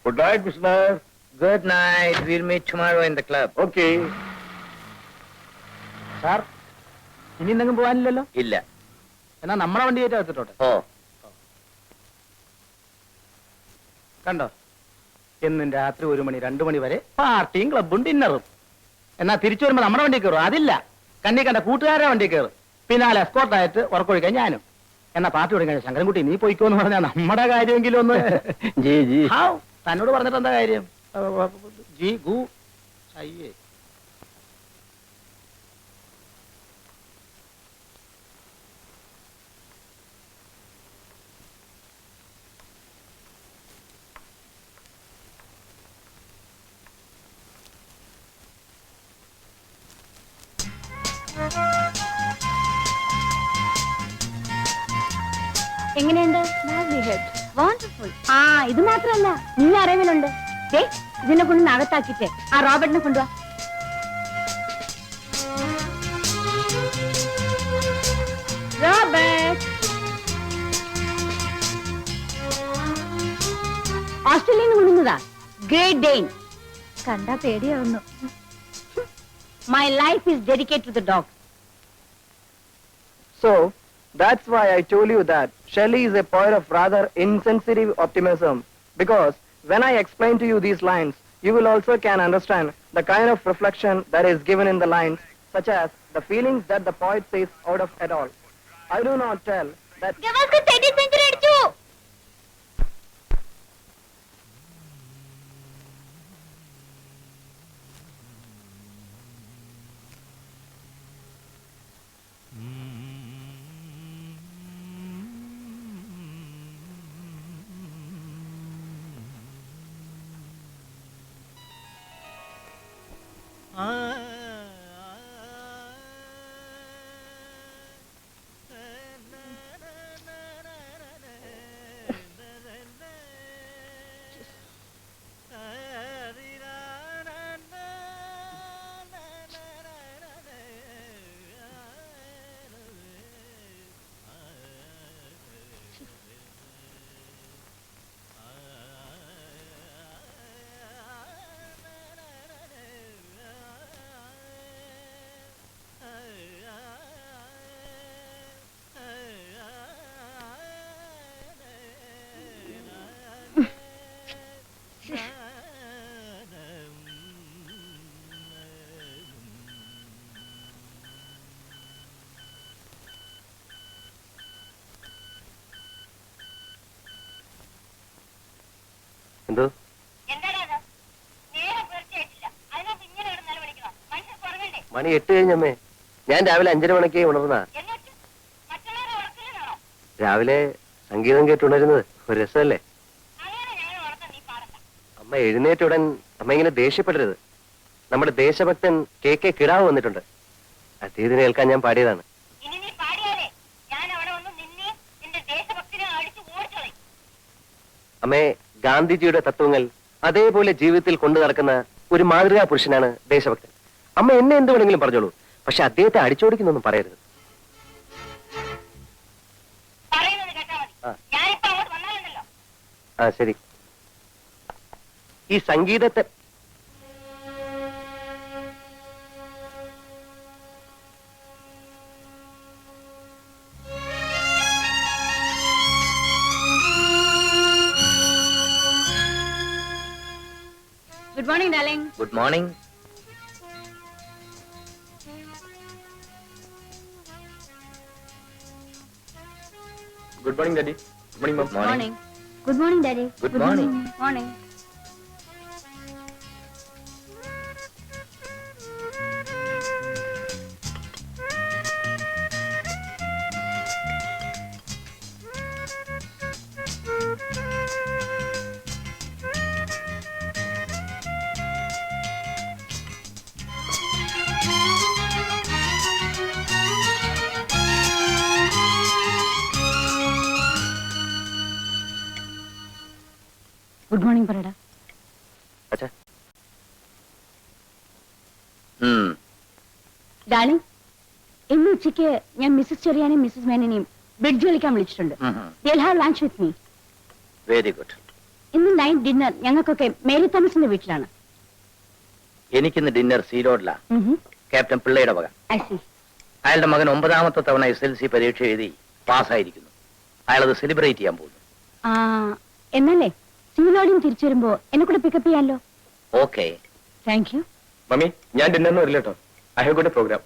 Good night, Mr. Good night. We'll meet tomorrow in the club. Okay. Sir ഇനി എന്തെങ്കിലും പോകാനില്ലല്ലോ? ഇല്ല. എന്നാ നമ്മളെ വണ്ടി കയറ്റി വെച്ചിട്ടോട്ടെ. ഓ കണ്ടോ, എന്നും രാത്രി 1 മണി 2 മണി വരെ പാർട്ടിയും ക്ലബും ഡിന്നറും. എന്നാ തിരിച്ചു വരുമ്പോ നമ്മുടെ വണ്ടി കയറും. അതില്ല, കണ്ണി കണ്ട കൂട്ടുകാരുടെ വണ്ടി കയറും. പിന്നാലെ എസ്കോർട്ടായിട്ട് ഉറക്കൊഴിക്കാൻ ഞാനും. എന്നാ പാർട്ടി തുടങ്ങി ശങ്കരൻകുട്ടി നീ പോയിക്കോന്ന് പറഞ്ഞാൽ നമ്മുടെ കാര്യമെങ്കിലും ഒന്ന്. जी जी. തന്നോട് പറഞ്ഞിട്ട് എന്താ കാര്യം? ജി ഗു അയ്യേ. എങ്ങനെയുണ്ട്? വണ്ടർഫുൾ. ആ ഇത് മാത്രല്ല, നീ അറിവിലുണ്ട്. ഇതിനെ കൊണ്ട് അകത്താക്കിട്ട് ആ റോബർട്ടിനെ കൊണ്ടുവാ. റോബർട്ട് ഓസ്ട്രേലിയയിൽ നിന്ന് കൊണ്ടുവന്നതാ. Great Dane. കണ്ടാ പേടിയാവുന്നു. My life is dedicated to the dog. So, that's why I told you that Shelley is a poet of rather insensitive optimism, because when I explain to you these lines, you will also can understand the kind of reflection that is given in the lines, such as the feelings that the poet says out of it all. I do not tell that... എന്തോ മണി 8 കഴിഞ്ഞമ്മേ. ഞാൻ രാവിലെ 5:30 മണിക്ക് ഉണർന്നാ. രാവിലെ സംഗീതം കേട്ടുണരുന്നത് ഒരു രസമല്ലേ? അമ്മ എഴുന്നേറ്റുടൻ അമ്മ ഇങ്ങനെ ദേഷ്യപ്പെടരുത്. നമ്മുടെ ദേശഭക്തൻ KK കിടാവ് വന്നിട്ടുണ്ട്. അദ്ദേഹത്തിനെ കേൾക്കാൻ ഞാൻ പാടിയതാണ്. അമ്മേ, ഗാന്ധിജിയുടെ തത്വങ്ങൾ അതേപോലെ ജീവിതത്തിൽ കൊണ്ടു നടക്കുന്ന ഒരു മാതൃകാ പുരുഷനാണ് ദേശഭക്തൻ. അമ്മ എന്നെ എന്ത് വേണമെങ്കിലും പറഞ്ഞോളൂ, പക്ഷെ അദ്ദേഹത്തെ അടിച്ചോടിക്കുന്നൊന്നും പറയരുത്. ആ ശരി. ഈ സംഗീതത്തെ Good morning, darling. Good morning. Good morning, Daddy. Good morning, Mom. Morning. Good morning, Daddy. Good morning. Morning. Good morning, Parada. Acha. Darling, ഇന്ന് ഉച്ചയ്ക്ക് ഞാൻ മിസ്സസ് ചെറിയാനെയും മിസ്സസ് മേനനെയും ബ്രിഡ്ജ് കളിക്കാൻ വിളിച്ചിട്ടുണ്ട്. They'll have lunch with me. Very good. ഇന്ന് night dinner ഞങ്ങൾക്കൊക്കെ Mary തോമസിന്റെ വീട്ടിലാണ്. എനിക്കിന്ന് ഡിന്നർ സീലോഡില, ക്യാപ്റ്റൻ പിള്ളയുടെ വക. I see. അയാളുടെ മകൻ 9ാമത്തെ തവണ SLC പരീക്ഷ എഴുതി പാസ്സായിരിക്കുന്നു. അയാളത് സെലിബ്രേറ്റ് ചെയ്യാൻ പോകുന്നു. ആ, എന്നല്ലേ സീലോടിയും തിരിച്ചു വരുമ്പോ എന്നെ കൂടെ പിക്കപ്പ് ചെയ്യാലോ? ഓക്കെ. Thank you. മമ്മി, ഞാൻ ഡിന്നറിന് വരില്ല കേട്ടോ. I have got a program.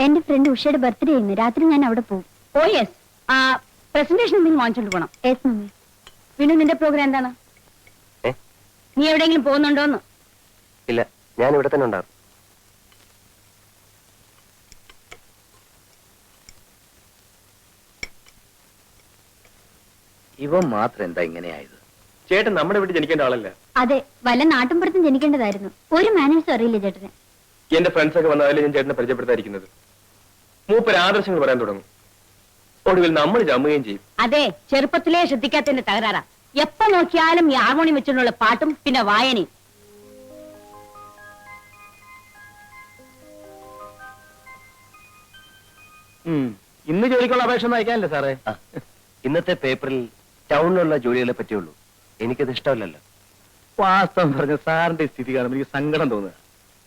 എന്റെ ഫ്രണ്ട് ഉഷയുടെ ബർത്ത്ഡേ ആയിരുന്നു. രാത്രി ഞാൻ അവിടെ പോകും. ഓ യെസ്. ആ പ്രസന്റേഷൻ എന്തെങ്കിലും വാങ്ങിച്ചോണ്ട് പോണം. Yes mummy. പിന്നെ നിന്റെ പ്രോഗ്രാം എന്താണ്? നീ എവിടെയെങ്കിലും പോകുന്നുണ്ടോന്ന്? ഇല്ല, ഞാൻ ഇവിടെ തന്നെ ഉണ്ടാകും. ഇവൻ മാത്രം എന്താ ഇങ്ങനെയായത്? ചേട്ടൻ നമ്മുടെ വീട്ടിൽ ജനിക്കേണ്ട ആളല്ല. അതെ, വല്ല നാട്ടിൻപുറത്തും ജനിക്കേണ്ടതായിരുന്നു. ഒരു മാനേഴ്സും അറിയില്ല ചേട്ടന്. എന്റെ ഫ്രണ്ട്സ് ഒക്കെ വന്നാലും ഞാൻ ചേട്ടനെ പരിചയപ്പെടുത്താതിരിക്കുന്നത്. മൂപ്പര് ആദർശങ്ങൾ പറയാൻ തുടങ്ങും. ഒടുവിൽ നമ്മൾ ജമ്മുകയും ചെയ്യും. അതെ, ചെറുപ്പത്തിലേ ശ്രദ്ധിക്കാത്തതിന്റെ തകരാറാ. എപ്പോ നോക്കിയാലും ഈ ഹാർമോണിയം വെച്ചുള്ള പാട്ടും പിന്നെ വായനയും. ഇന്ന് ജോലിക്കുള്ള അപേക്ഷ ഒന്നും അയക്കാനല്ലേ സാറേ? ഇന്നത്തെ പേപ്പറിൽ ടൗണിലുള്ള ജോലികളെ പറ്റിയുള്ളൂ. എനിക്കത് ഇഷ്ടമല്ലല്ലോ. വാസ്തവം പറഞ്ഞ സാറിന്റെ സ്ഥിതി കാണുമ്പോൾ എനിക്ക് സങ്കടം തോന്നുക.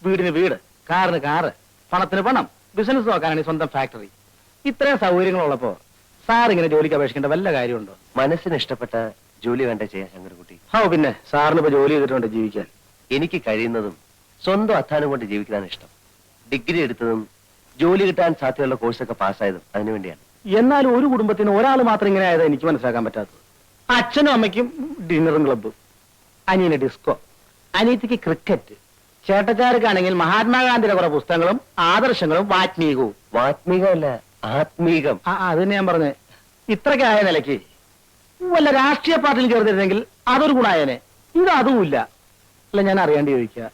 വീടിന് വീട്, കാറിന് കാറ്, പണത്തിന് പണം, ബിസിനസ് നോക്കാനാണ് സ്വന്തം ഫാക്ടറി. ഇത്രയും സൗകര്യങ്ങളുള്ളപ്പോ സാർ ഇങ്ങനെ ജോലിക്ക് അപേക്ഷിക്കേണ്ട വല്ല കാര്യമുണ്ടോ? മനസ്സിന് ഇഷ്ടപ്പെട്ട ജോലി വേണ്ട ചെയ്യാൻ ശങ്കരൻകുട്ടി. പിന്നെ സാറിന് ഇപ്പൊ ജോലി ചെയ്തിട്ടുണ്ട് ജീവിക്കാൻ. എനിക്ക് കഴിയുന്നതും സ്വന്തം അധ്വാനം കൊണ്ട് ജീവിക്കാനാണ് ഇഷ്ടം. ഡിഗ്രി എടുത്തതും ജോലി കിട്ടാൻ സാധ്യതയുള്ള കോഴ്സൊക്കെ പാസ്സായതും അതിനുവേണ്ടിയാണ്. എന്നാലും ഒരു കുടുംബത്തിന് ഒരാൾ മാത്രം ഇങ്ങനെ ആയത് എനിക്ക് മനസ്സിലാക്കാൻ പറ്റാത്തത്. അച്ഛനും അമ്മയ്ക്കും ഡിന്നറും ക്ലബ്ബും, അനിയന് ഡിസ്കോ, അനിയത്തിക്ക് ക്രിക്കറ്റ്, ചേട്ടച്ചാർക്കാണെങ്കിൽ മഹാത്മാഗാന്ധിയുടെ കുറെ പുസ്തകങ്ങളും ആദർശങ്ങളും വാത്മീകവും. വാത്മീകമല്ല, ആത്മീകം. അത് തന്നെ ഞാൻ പറഞ്ഞേ. ഇത്രയ്ക്കായ നിലയ്ക്ക് വല്ല രാഷ്ട്രീയ പാർട്ടിയിൽ ചേർന്നിരുന്നെങ്കിൽ അതൊരു ഗുണായനെ. ഇത് അതുമില്ല. അല്ല, ഞാൻ അറിയാണ്ട് ചോദിക്കുക,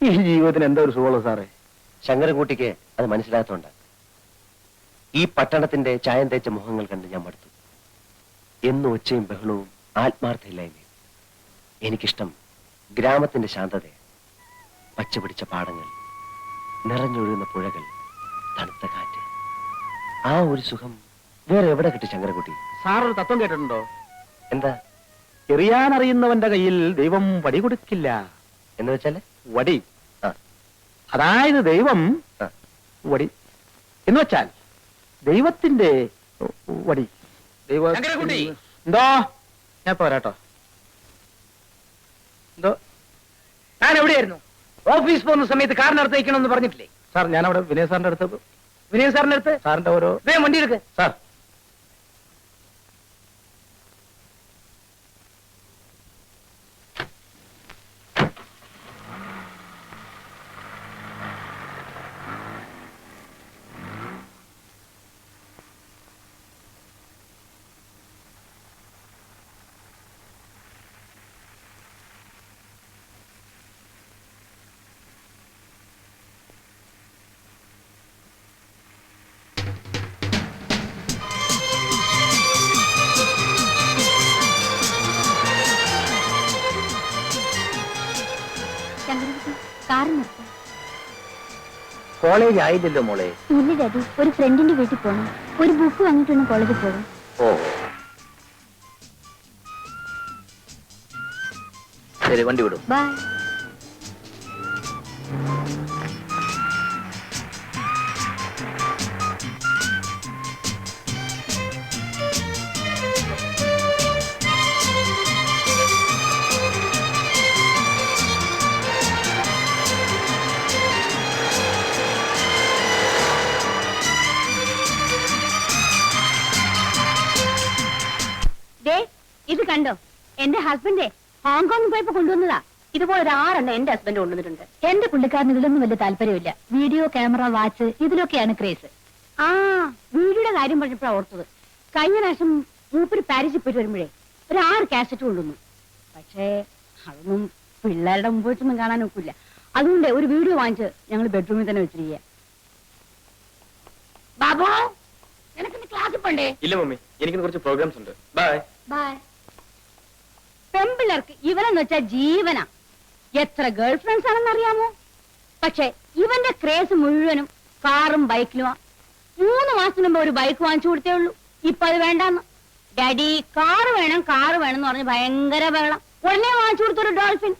ഈ ജീവിതത്തിന് എന്താ ഒരു സുഖമുള്ളൂ സാറേ? ശങ്കരൻകുട്ടിക്ക് അത് മനസ്സിലാത്തോണ്ട്. ഈ പട്ടണത്തിന്റെ ചായം തേച്ച മുഖങ്ങൾ കണ്ട് ഞാൻ മടുത്തു. എന്നും ഒച്ചയും ബഹളവും ആത്മാർത്ഥയില്ലായ്മയും. എനിക്കിഷ്ടം ഗ്രാമത്തിന്റെ ശാന്തതയെ. പച്ചപിടിച്ച പാടങ്ങൾ, നിറഞ്ഞൊഴുകുന്ന പുഴകൾ, തണുത്ത കാറ്റ്. ആ ഒരു സുഖം വേറെ എവിടെ കിട്ടി ശങ്കരൻകുട്ടി? സാർ ഒരു തത്വം കേട്ടിട്ടുണ്ടോ? എന്താ? എറിയാനറിയുന്നവന്റെ കയ്യിൽ ദൈവം വടി കൊടുക്കില്ല എന്ന് വെച്ചാല്? വടി. ആ. അതായത് ദൈവം ആ. വടി എന്ന് വെച്ചാൽ ദൈവത്തിന്റെ വടി. ശങ്കരൻകുട്ടി. എന്തോ? ഞാൻ പോരാട്ടോ. എന്തോ? ഞാൻ എവിടെയായിരുന്നു? ഓഫീസ് പോകുന്ന സമയത്ത് കാറിനടുത്ത് വയ്ക്കണമെന്ന് പറഞ്ഞിട്ടില്ലേ? സാർ, ഞാനവിടെ വിനയ സാറിന്റെ അടുത്ത്. വിനയ സാറിന്റെ അടുത്ത്? സാറിന്റെ ഓരോ വേഗം വണ്ടി എടുക്ക്. സാർ. കാറ് നിർത്താം. കോളേജ് ആയില്ലല്ലോ മോളെ. ഇല്ല ഡാഡി, ഒരു ഫ്രണ്ടിന്റെ വീട്ടിൽ പോകണം. ഒരു ബുക്ക് വാങ്ങിട്ട് വേണം കോളേജിൽ പോകാൻ. ഓ ശരി, വണ്ടി വിടും. ബൈ. ഇത് കണ്ടോ, എന്റെ ഹസ്ബൻഡ് ഹോങ്കോങ്ങിൽ പോയപ്പോ കൊണ്ടുവന്നതാ. ഇതുപോലെ ഒരു 6 എന്റെ ഹസ്ബൻഡ് കൊണ്ടുവന്നിട്ടുണ്ട്. എന്റെ പുള്ളിക്കാരന് ഇതിലൊന്നും വലിയ താല്പര്യമില്ല. വീഡിയോ, ക്യാമറ, വാച്ച് ഇതിലൊക്കെയാണ് ക്രേസ്. ആ വീഡിയോയുടെ കാര്യം പറഞ്ഞപ്പോഴാണ് ഓർത്തത്. കഴിഞ്ഞ പ്രാവശ്യം മൂപ്പര് പാരീസിൽ പോയിട്ട് വരുമ്പോഴേ ഒരു 6 കാസറ്റ് കൊണ്ടുവന്നു. പക്ഷേ അതൊന്നും പിള്ളേരുടെ മുമ്പ് വെച്ചൊന്നും കാണാൻ ഒക്കില്ല. അതുകൊണ്ട് ഒരു വീഡിയോ വാങ്ങിച്ച് ഞങ്ങൾ ബെഡ്റൂമിൽ തന്നെ വെച്ചിരിക്കുക. ബാബു, നിനക്ക് ക്ലാസ്സിൽ പോണ്ടേ? ഇല്ല മമ്മി, എനിക്ക് കുറച്ച് പ്രോഗ്രാംസ് ഉണ്ട്. ബൈ. ബൈ. പെമ്പിള്ളേർക്ക് ഇവനെന്ന് വെച്ചാൽ ജീവനാ. എത്ര ഗേൾ ഫ്രണ്ട്സ് ആണെന്ന് അറിയാമോ? പക്ഷെ ഇവന്റെ ക്രേസ് മുഴുവനും കാറും ബൈക്കിലുമാ. 3 മാസത്തിന് മുമ്പ് ഒരു ബൈക്ക് വാങ്ങിച്ചു കൊടുത്തേ ഉള്ളൂ. ഇപ്പൊ അത് വേണ്ടാന്ന്. ഡാഡി കാറ് വേണം എന്ന് പറഞ്ഞ് ഭയങ്കര ബഹളം. ഉടനെ വാങ്ങിച്ചു കൊടുത്തൊരു ഡോൾഫിൻ